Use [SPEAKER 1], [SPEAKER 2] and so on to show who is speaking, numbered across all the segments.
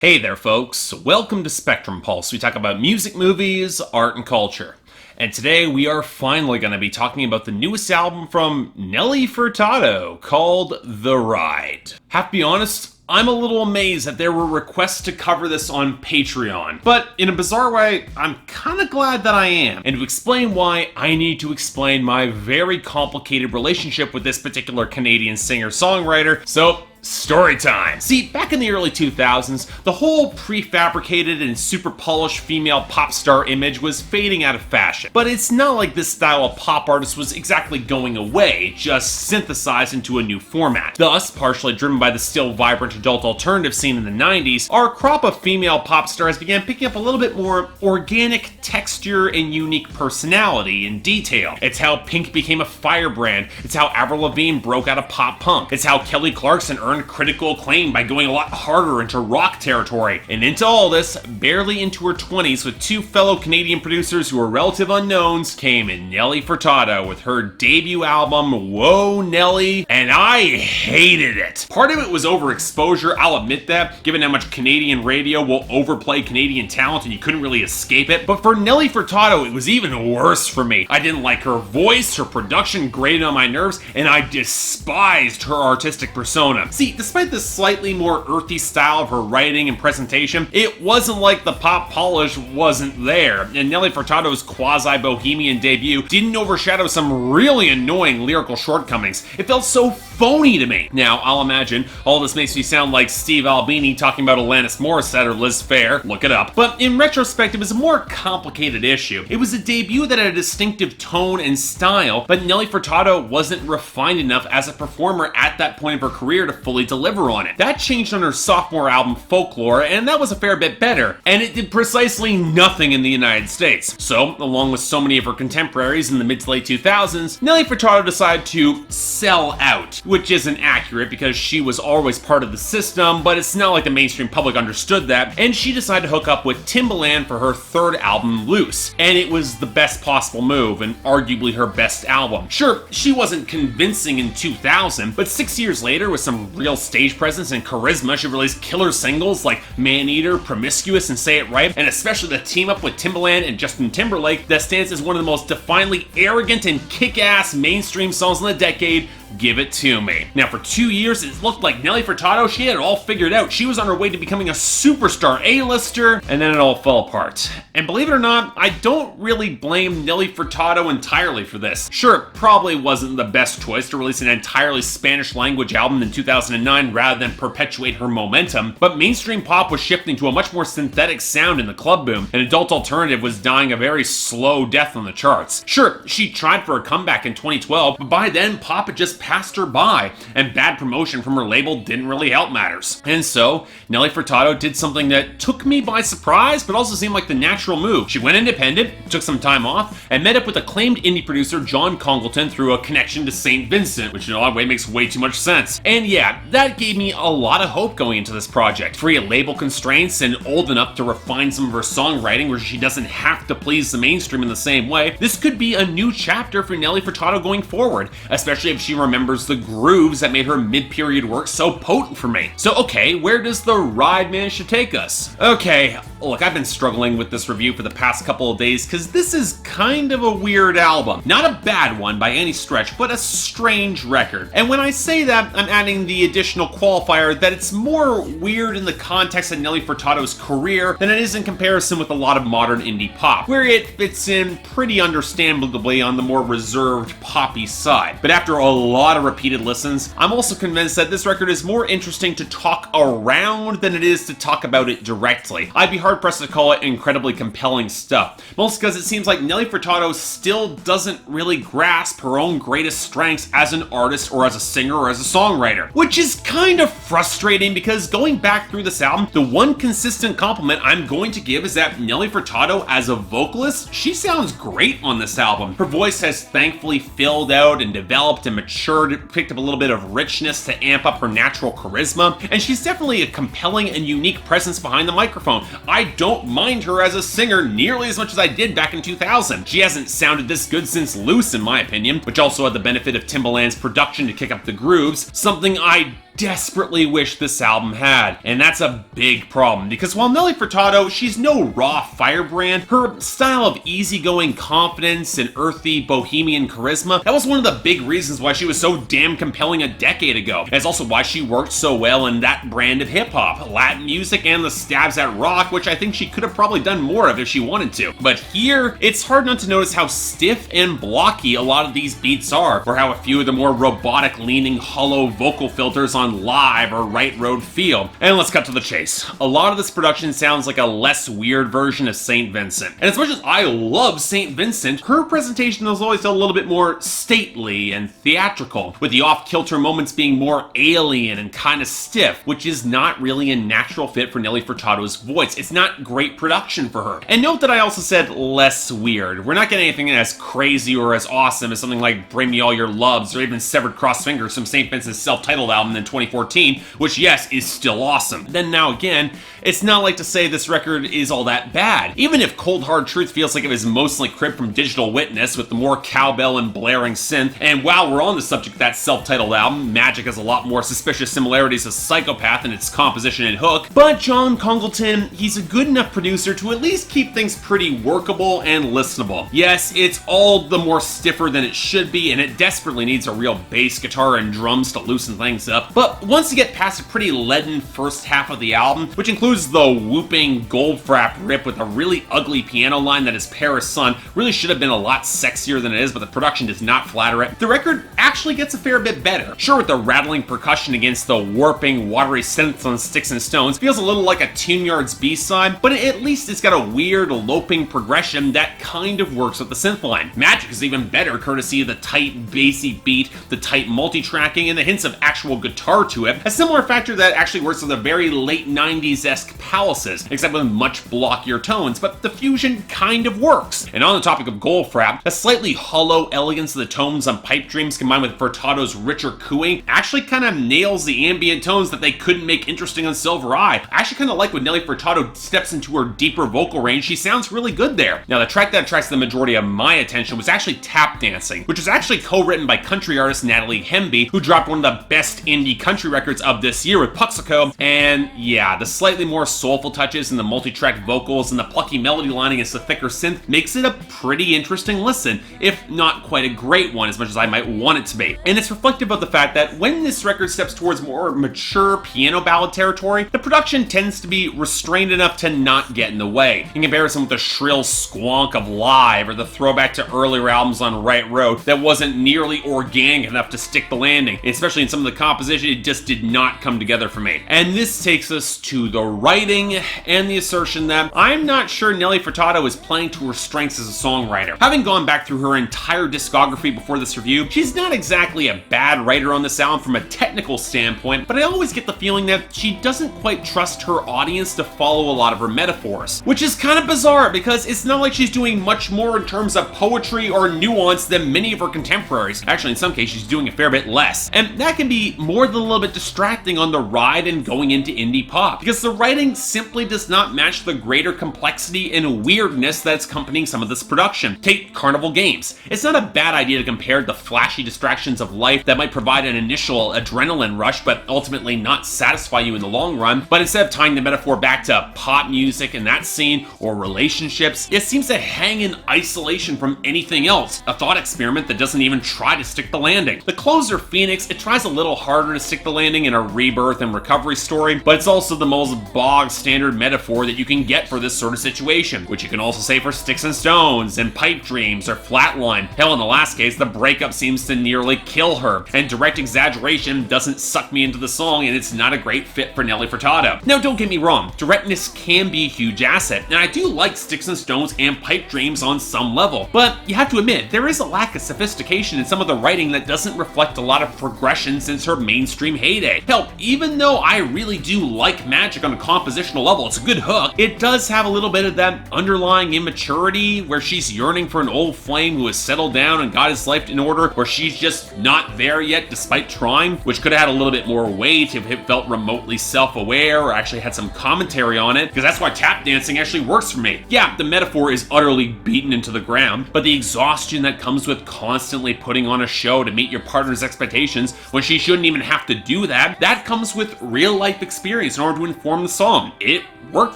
[SPEAKER 1] Hey there, folks. Welcome to Spectrum Pulse. We talk about music, movies, art, and culture. And today we are finally going to be talking about the newest album from Nelly Furtado called The Ride. Have to be honest, I'm a little amazed that there were requests to cover this on Patreon. But in a bizarre way, I'm kind of glad that I am. And to explain why, I need to explain my very complicated relationship with this particular Canadian singer-songwriter. So, story time. See, back in the early 2000s, the whole prefabricated and super polished female pop star image was fading out of fashion. But it's not like this style of pop artist was exactly going away, just synthesized into a new format. Thus, partially driven by the still vibrant adult alternative scene in the 90s, our crop of female pop stars began picking up a little bit more organic texture and unique personality and detail. It's how Pink became a firebrand. It's how Avril Lavigne broke out of pop punk. It's how Kelly Clarkson earned critical acclaim by going a lot harder into rock territory. And into all this, barely into her 20s with two fellow Canadian producers who were relative unknowns, came in Nelly Furtado with her debut album, Whoa Nelly, and I hated it. Part of it was overexposure, I'll admit that, given how much Canadian radio will overplay Canadian talent and you couldn't really escape it. But for Nelly Furtado, it was even worse for me. I didn't like her voice, her production grated on my nerves, and I despised her artistic persona. See, despite the slightly more earthy style of her writing and presentation, it wasn't like the pop polish wasn't there, and Nelly Furtado's quasi-bohemian debut didn't overshadow some really annoying lyrical shortcomings. It felt so phony to me. Now, I'll imagine all this makes me sound like Steve Albini talking about Alanis Morissette or Liz Phair, look it up. But in retrospect, it was a more complicated issue. It was a debut that had a distinctive tone and style, but Nelly Furtado wasn't refined enough as a performer at that point of her career to fully deliver on it. That changed on her sophomore album Folklore, and that was a fair bit better, and it did precisely nothing in the United States. So, along with so many of her contemporaries in the mid to late 2000s, Nelly Furtado decided to sell out, which isn't accurate because she was always part of the system, but it's not like the mainstream public understood that, and she decided to hook up with Timbaland for her third album, Loose, and it was the best possible move, and arguably her best album. Sure, she wasn't convincing in 2000, but 6 years later, with some real stage presence and charisma, she released killer singles like Man-Eater, Promiscuous, and Say It Right, and especially the team up with Timbaland and Justin Timberlake that stands as one of the most defiantly arrogant and kick-ass mainstream songs in the decade, Give It To Me. Now, for 2 years, it looked like Nelly Furtado, she had it all figured out. She was on her way to becoming a superstar A-lister, and then it all fell apart. And believe it or not, I don't really blame Nelly Furtado entirely for this. Sure, it probably wasn't the best choice to release an entirely Spanish-language album in 2009 rather than perpetuate her momentum, but mainstream pop was shifting to a much more synthetic sound in the club boom, and adult alternative was dying a very slow death on the charts. Sure, she tried for a comeback in 2012, but by then, pop had just passed her by, and bad promotion from her label didn't really help matters. And so, Nelly Furtado did something that took me by surprise, but also seemed like the natural move. She went independent, took some time off, and met up with acclaimed indie producer John Congleton through a connection to St. Vincent, which in an odd way makes way too much sense. And yeah, that gave me a lot of hope going into this project. Free of label constraints and old enough to refine some of her songwriting where she doesn't have to please the mainstream in the same way, this could be a new chapter for Nelly Furtado going forward, especially if she remembers the grooves that made her mid-period work so potent for me. So okay, where does The Ride manage to take us? Okay, look, I've been struggling with this review for the past couple of days because this is kind of a weird album. Not a bad one by any stretch, but a strange record. And when I say that, I'm adding the additional qualifier that it's more weird in the context of Nelly Furtado's career than it is in comparison with a lot of modern indie pop, where it fits in pretty understandably on the more reserved, poppy side. But after a lot of repeated listens, I'm also convinced that this record is more interesting to talk around than it is to talk about it directly. I'd be hard-pressed to call it incredibly compelling stuff, mostly because it seems like Nelly Furtado still doesn't really grasp her own greatest strengths as an artist or as a singer or as a songwriter, which is kind of frustrating because going back through this album, the one consistent compliment I'm going to give is that Nelly Furtado as a vocalist, she sounds great on this album. Her voice has thankfully filled out and developed and matured, picked up a little bit of richness to amp up her natural charisma, and she's definitely a compelling and unique presence behind the microphone. I don't mind her as a singer nearly as much as I did back in 2000. She hasn't sounded this good since Loose, in my opinion, which also had the benefit of Timbaland's production to kick up the grooves, something I desperately wish this album had. And that's a big problem, because while Nelly Furtado, she's no raw firebrand, her style of easygoing confidence and earthy bohemian charisma, that was one of the big reasons why she was so damn compelling a decade ago. It's also why she worked so well in that brand of hip-hop, Latin music, and the stabs at rock, which I think she could have probably done more of if she wanted to. But here, it's hard not to notice how stiff and blocky a lot of these beats are, or how a few of the more robotic-leaning hollow vocal filters on Live or Right Road feel. And let's cut to the chase. A lot of this production sounds like a less weird version of St. Vincent. And as much as I love St. Vincent, her presentation has always felt a little bit more stately and theatrical, with the off-kilter moments being more alien and kind of stiff, which is not really a natural fit for Nelly Furtado's voice. It's not great production for her. And note that I also said less weird. We're not getting anything as crazy or as awesome as something like Bring Me All Your Loves or even Severed Cross Fingers from St. Vincent's self-titled album in 2014, which yes, is still awesome. Then now again, it's not like to say this record is all that bad. Even if Cold Hard Truth feels like it was mostly cribbed from Digital Witness with the more cowbell and blaring synth, and while we're on the subject of that self-titled album, Magic has a lot more suspicious similarities to Psychopath in its composition and hook, but John Congleton, he's a good enough producer to at least keep things pretty workable and listenable. Yes, it's all the more stiffer than it should be, and it desperately needs a real bass guitar and drums to loosen things up, but once you get past a pretty leaden first half of the album, which includes the whooping Goldfrapp rip with a really ugly piano line that is Paris Sun, really should have been a lot sexier than it is, but the production does not flatter it, the record actually gets a fair bit better. Sure, with the rattling percussion against the warping, watery synths on Sticks and Stones, feels a little like a Tune Yards B-side, but at least it's got a weird, loping progression that kind of works with the synth line. Magic is even better courtesy of the tight, bassy beat, the tight multi-tracking, and the hints of actual guitar to it, a similar factor that actually works with the very late 90s-esque Palaces, except with much blockier tones, but the fusion kind of works. And on the topic of Goldfrapp, a slightly hollow elegance of the tones on Pipe Dreams combined with Furtado's richer cooing actually kind of nails the ambient tones that they couldn't make interesting on Silver Eye. I actually kind of like when Nelly Furtado steps into her deeper vocal range. She sounds really good there. Now, the track that attracts the majority of my attention was actually Tap Dancing, which was actually co-written by country artist Natalie Hemby, who dropped one of the best indie country records of this year with Puxico. And yeah, the slightly more soulful touches and the multi-track vocals and the plucky melody line against the thicker synth makes it a pretty interesting listen, if not quite a great one as much as I might want it to be. And it's reflective of the fact that when this record steps towards more mature piano ballad territory, the production tends to be restrained enough to not get in the way, in comparison with the shrill squonk of Live or the throwback to earlier albums on Right Road that wasn't nearly organic enough to stick the landing, especially in some of the composition. It just did not come together for me. And this takes us to the writing and the assertion that I'm not sure Nelly Furtado is playing to her strengths as a songwriter. Having gone back through her entire discography before this review, she's not exactly a bad writer on this album from a technical standpoint, but I always get the feeling that she doesn't quite trust her audience to follow a lot of her metaphors, which is kind of bizarre because it's not like she's doing much more in terms of poetry or nuance than many of her contemporaries. Actually, in some cases, she's doing a fair bit less, and that can be more than a little bit distracting on the ride and going into indie pop, because the writing simply does not match the greater complexity and weirdness that's accompanying some of this production. Take Carnival Games. It's not a bad idea to compare the flashy distractions of life that might provide an initial adrenaline rush but ultimately not satisfy you in the long run, but instead of tying the metaphor back to pop music and that scene or relationships, it seems to hang in isolation from anything else, a thought experiment that doesn't even try to stick the landing. The closer, Phoenix, it tries a little harder to stick the landing in a rebirth and recovery story, but it's also the most bog standard metaphor that you can get for this sort of situation, which you can also say for Sticks and Stones and Pipe Dreams or Flatline. Hell, in the last case, the breakup seems to nearly kill her, and direct exaggeration doesn't suck me into the song, and it's not a great fit for Nelly Furtado. Now, don't get me wrong, directness can be a huge asset, and I do like Sticks and Stones and Pipe Dreams on some level, but you have to admit, there is a lack of sophistication in some of the writing that doesn't reflect a lot of progression since her mainstream heyday. Hell, even though I really do like Magic on a compositional level, it's a good hook, it does have a little bit of that underlying immaturity where she's yearning for an old flame who has settled down and got his life in order, where she's just not there yet despite trying, which could have had a little bit more weight if it felt remotely self-aware or actually had some commentary on it, because that's why Tap Dancing actually works for me. Yeah, the metaphor is utterly beaten into the ground, but the exhaustion that comes with constantly putting on a show to meet your partner's expectations when she shouldn't even have have to do that. That comes with real life experience in order to inform the song. It worked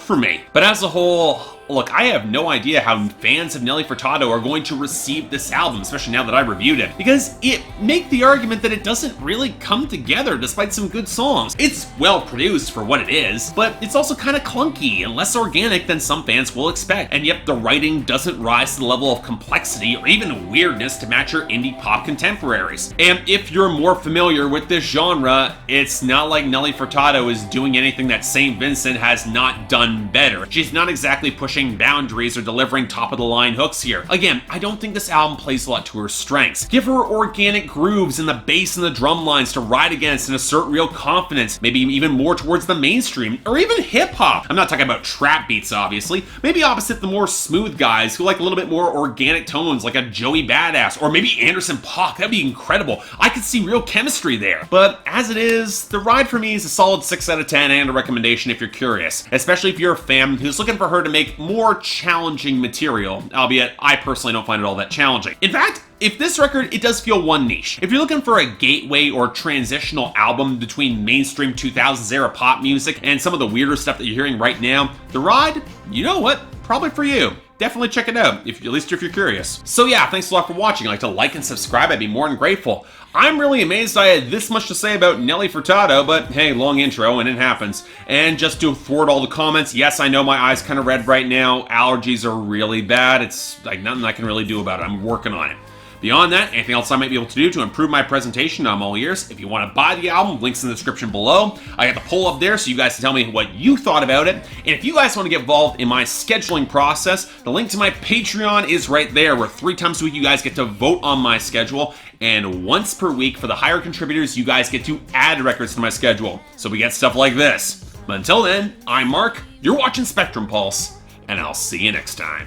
[SPEAKER 1] for me. But as a whole, look, I have no idea how fans of Nelly Furtado are going to receive this album, especially now that I reviewed it, because it make the argument that it doesn't really come together despite some good songs. It's well produced for what it is, but it's also kind of clunky and less organic than some fans will expect, and yet the writing doesn't rise to the level of complexity or even weirdness to match your indie pop contemporaries. And if you're more familiar with this genre, it's not like Nelly Furtado is doing anything that St. Vincent has not done better. She's not exactly pushing boundaries or delivering top-of-the-line hooks here. Again, I don't think this album plays a lot to her strengths. Give her organic grooves in the bass and the drum lines to ride against and assert real confidence, maybe even more towards the mainstream, or even hip-hop. I'm not talking about trap beats, obviously. Maybe opposite the more smooth guys who like a little bit more organic tones, like a Joey Badass, or maybe Anderson .Paak. That'd be incredible. I could see real chemistry there. But as it is, the ride for me is a solid 6 out of 10 and a recommendation if you're curious, especially if you're a fan who's looking for her to make more challenging material, albeit I personally don't find it all that challenging. In fact, if this record, it does feel one niche. If you're looking for a gateway or transitional album between mainstream 2000s era pop music and some of the weirder stuff that you're hearing right now, The Ride, you know what? Probably for you. Definitely check it out, at least if you're curious. So yeah, thanks a lot for watching. I'd like to like and subscribe, I'd be more than grateful. I'm really amazed I had this much to say about Nelly Furtado, but hey, long intro and it happens. And just to thwart all the comments, yes, I know my eyes kind of red right now. Allergies are really bad. It's like nothing I can really do about it. I'm working on it. Beyond that, anything else I might be able to do to improve my presentation, I'm all ears. If you want to buy the album, links in the description below. I got the poll up there so you guys can tell me what you thought about it. And if you guys want to get involved in my scheduling process, the link to my Patreon is right there, where 3 times a week you guys get to vote on my schedule. And once per week for the higher contributors, you guys get to add records to my schedule. So we get stuff like this. But until then, I'm Mark, you're watching Spectrum Pulse, and I'll see you next time.